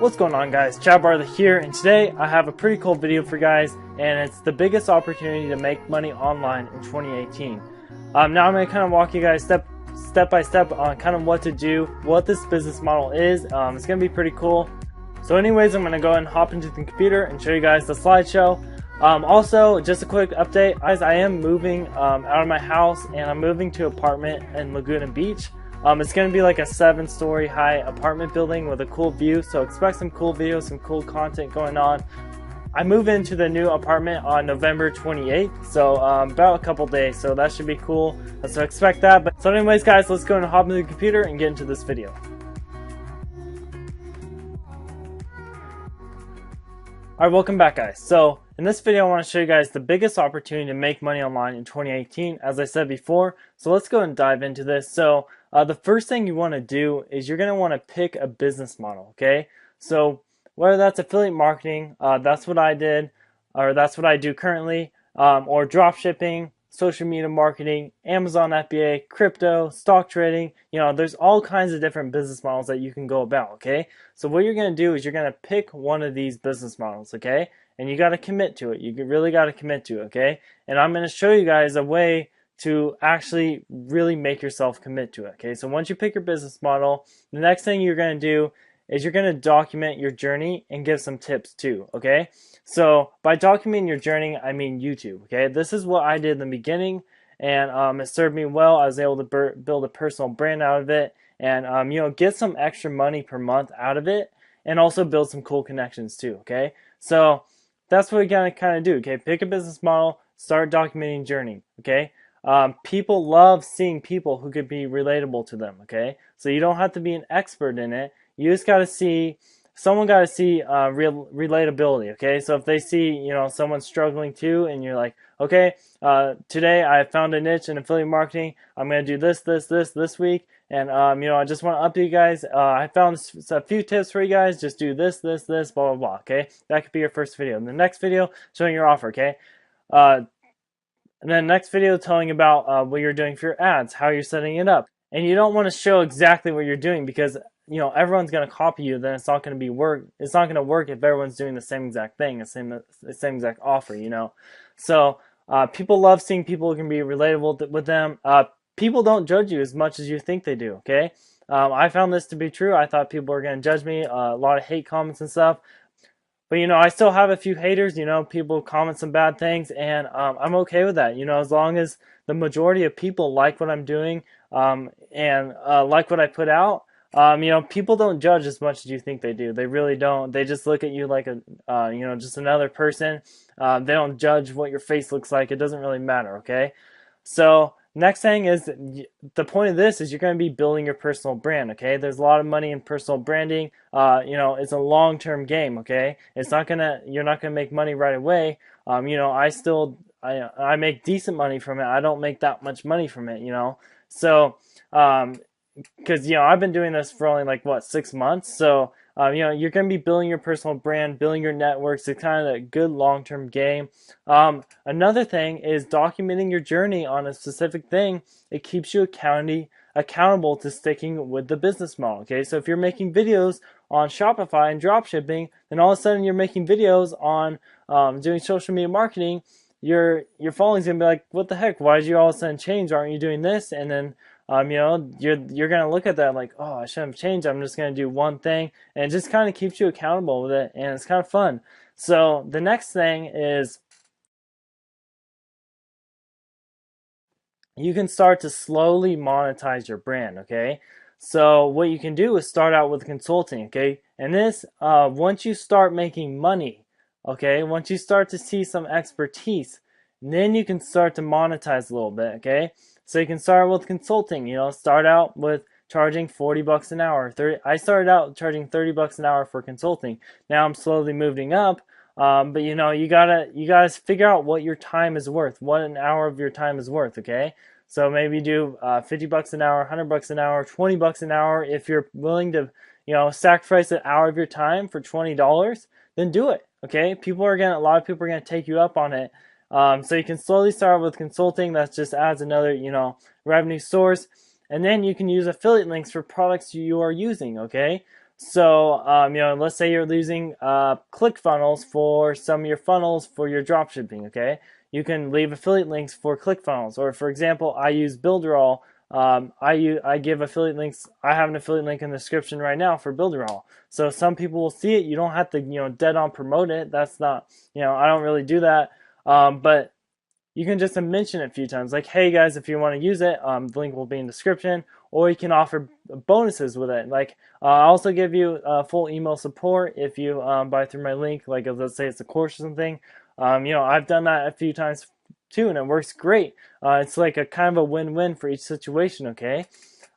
What's going on, guys? Chad Bartlett here, and today I have a pretty cool video for you guys, and it's the biggest opportunity to make money online in 2018. Now I'm going to kind of walk you guys step by step on kind of what to do, what this business model is. It's going to be pretty cool. So anyways, I'm going to go ahead and hop into the computer and show you guys the slideshow. Also, just a quick update, guys, I am moving out of my house, and I'm moving to an apartment in Laguna Beach. It's going to be like a 7-story high apartment building with a cool view, so expect some cool videos, some cool content going on. I move into the new apartment on November 28th, so about a couple days, so that should be cool. So expect that. But so anyways, guys, let's go and hop into the computer and get into this video. Alright, welcome back, guys. So in this video I want to show you guys the biggest opportunity to make money online in 2018, as I said before. So let's go and dive into this. So the first thing you want to do is you're going to want to pick a business model, okay? So whether that's affiliate marketing, that's what I did, or that's what I do currently, or drop shipping, social media marketing, Amazon FBA, crypto, stock trading, there's all kinds of different business models that you can go about, okay? So what you're going to do is you're going to pick one of these business models, okay? And you got to commit to it. You really got to commit to it, okay? And I'm going to show you guys a way to actually really make yourself commit to it, okay? So once you pick your business model, the next thing you're going to do is you're going to document your journey and give some tips too, okay? So by documenting your journey, I mean YouTube, okay? This is what I did in the beginning, and it served me well. I was able to build a personal brand out of it, and get some extra money per month out of it, and also build some cool connections too, okay? So that's what we gotta kind of do, okay? Pick a business model, start documenting journey, okay? People love seeing people who could be relatable to them, okay? So you don't have to be an expert in it. You just got to see, someone got to see real relatability, okay? So if they see, someone struggling too, and you're like, okay, today I found a niche in affiliate marketing. I'm going to do this week. And, I just want to update you guys. I found a few tips for you guys. Just do this, blah, blah, blah, okay? That could be your first video. In the next video, showing your offer, okay? And then next video telling about what you're doing for your ads, how you're setting it up. And you don't want to show exactly what you're doing because, everyone's going to copy you. Then it's not going to work. It's not going to work if everyone's doing the same exact thing, the same exact offer, So people love seeing people who can be relatable with them. People don't judge you as much as you think they do, okay? I found this to be true. I thought people were going to judge me, a lot of hate comments and stuff. But, I still have a few haters, people comment some bad things, and I'm okay with that, as long as the majority of people like what I'm doing and like what I put out. People don't judge as much as you think they do. They really don't. They just look at you like just another person. They don't judge what your face looks like. It doesn't really matter, okay? So next thing is, the point of this is you're going to be building your personal brand, okay? There's a lot of money in personal branding. It's a long-term game, okay? You're not gonna make money right away. I make decent money from it. I don't make that much money from it, So, because I've been doing this for only 6 months. So, you're gonna be building your personal brand, building your networks. It's kind of a good long-term game. Another thing is documenting your journey on a specific thing. It keeps you accountable to sticking with the business model, okay? So if you're making videos on Shopify and drop shipping, then all of a sudden you're making videos on doing social media marketing, your following's gonna be like, what the heck? Why did you all of a sudden change? Aren't you doing this? And then you're gonna look at that like, oh, I shouldn't have changed. I'm just gonna do one thing, and it just kind of keeps you accountable with it, and it's kind of fun. So the next thing is you can start to slowly monetize your brand, okay? So what you can do is start out with consulting, okay? And this, once you start making money, okay, once you start to see some expertise, then you can start to monetize a little bit, okay? So you can start with consulting, start out with charging 40 bucks an hour. I started out charging 30 bucks an hour for consulting. Now I'm slowly moving up. But you gotta figure out what your time is worth, what an hour of your time is worth, okay? So maybe do 50 bucks an hour, 100 bucks an hour, 20 bucks an hour. If you're willing to, sacrifice an hour of your time for $20, then do it, okay? A lot of people are gonna take you up on it. So you can slowly start with consulting. That just adds another, revenue source. And then you can use affiliate links for products you are using, okay? So, let's say you're using ClickFunnels for some of your funnels for your dropshipping, okay? You can leave affiliate links for ClickFunnels. Or for example, I use Builderall. I give affiliate links. I have an affiliate link in the description right now for Builderall. So some people will see it. You don't have to, dead on promote it. That's not, I don't really do that. But you can just mention it a few times, like, hey guys, if you want to use it, the link will be in the description, or you can offer bonuses with it. Like, I also give you full email support if you buy through my link, like let's say it's a course or something. I've done that a few times too, and it works great. It's like a kind of a win-win for each situation, okay?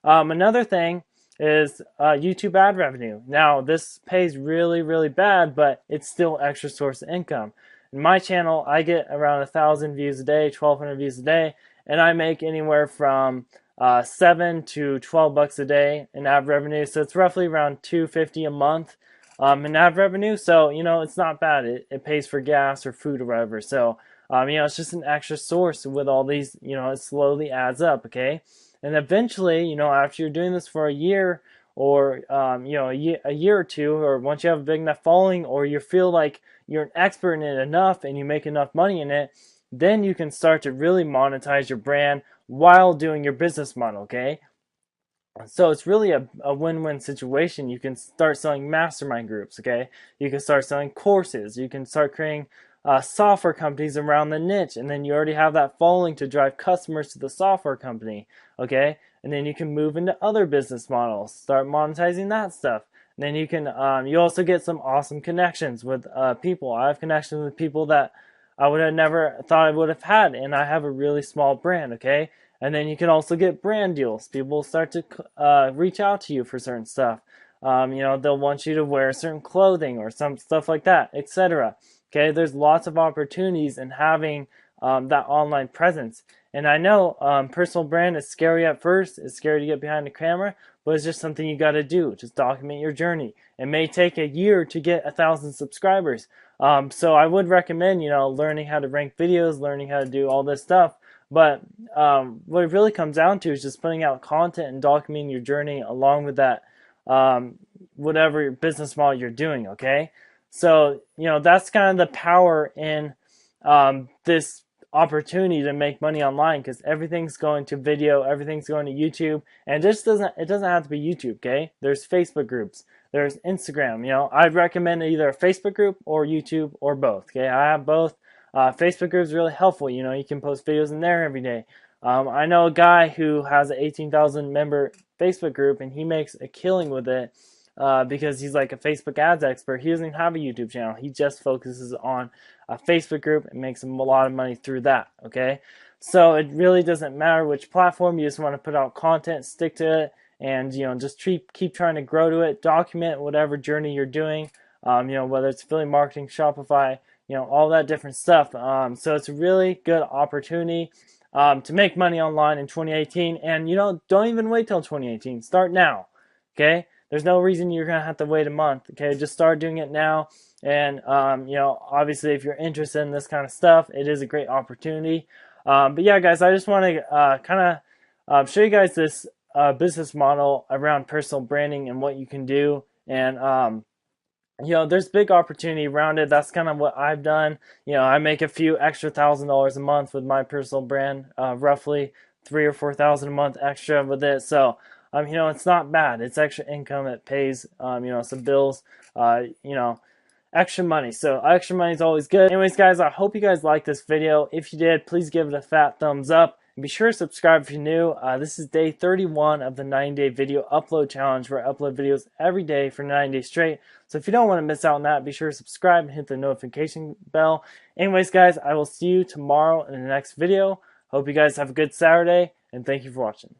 Another thing is YouTube ad revenue. Now, this pays really, really bad, but it's still extra source of income. In my channel, I get around 1,000 views a day, 1,200 views a day, and I make anywhere from $7 to $12 a day in ad revenue. So it's roughly around $250 a month in ad revenue. So it's not bad. It pays for gas or food or whatever. So it's just an extra source with all these. It slowly adds up. Okay, and eventually, after you're doing this for a year, or a year or two, or once you have a big enough following, or you feel like you're an expert in it enough and you make enough money in it, then you can start to really monetize your brand while doing your business model, okay? So it's really a win-win situation. You can start selling mastermind groups, okay? You can start selling courses. You can start creating software companies around the niche, and then you already have that following to drive customers to the software company, okay? And then you can move into other business models, start monetizing that stuff. And then you can, you also get some awesome connections with people. I have connections with people that I would have never thought I would have had, and I have a really small brand, okay? And then you can also get brand deals. People start to reach out to you for certain stuff. They'll want you to wear certain clothing or some stuff like that, etc. Okay, there's lots of opportunities in having that online presence. And I know personal brand is scary at first. It's scary to get behind the camera, but it's just something you got to do. Just document your journey. It may take a year to get 1,000 subscribers. So I would recommend, learning how to rank videos, learning how to do all this stuff. But what it really comes down to is just putting out content and documenting your journey along with that, whatever business model you're doing, okay? So, that's kind of the power in this opportunity to make money online, because everything's going to video, everything's going to YouTube, and it doesn't have to be YouTube, okay? There's Facebook groups, there's Instagram. I'd recommend either a Facebook group or YouTube or both, okay? I have both. Facebook group is really helpful. You can post videos in there every day. I know a guy who has an 18,000 member Facebook group, and he makes a killing with it because he's like a Facebook ads expert. He doesn't even have a YouTube channel. He just focuses on a Facebook group and makes a lot of money through that. Okay, so it really doesn't matter which platform. You just want to put out content, stick to it, and just keep trying to grow to it. Document whatever journey you're doing. Whether it's affiliate marketing, Shopify, all that different stuff. So it's a really good opportunity to make money online in 2018. And, don't even wait till 2018. Start now, okay? There's no reason you're going to have to wait a month, okay? Just start doing it now. And, obviously, if you're interested in this kind of stuff, it is a great opportunity. But yeah, guys, I just want to kind of show you guys this business model around personal branding and what you can do. And, there's big opportunity around it. That's kind of what I've done. I make a few extra $1,000 a month with my personal brand, roughly $3,000 or $4,000 a month extra with it. So, it's not bad. It's extra income. It pays, some bills, extra money. So extra money is always good. Anyways, guys, I hope you guys liked this video. If you did, please give it a fat thumbs up. And be sure to subscribe if you're new. This is day 31 of the 90-day video upload challenge, where I upload videos every day for 9 days straight. So if you don't want to miss out on that, be sure to subscribe and hit the notification bell. Anyways, guys, I will see you tomorrow in the next video. Hope you guys have a good Saturday, and thank you for watching.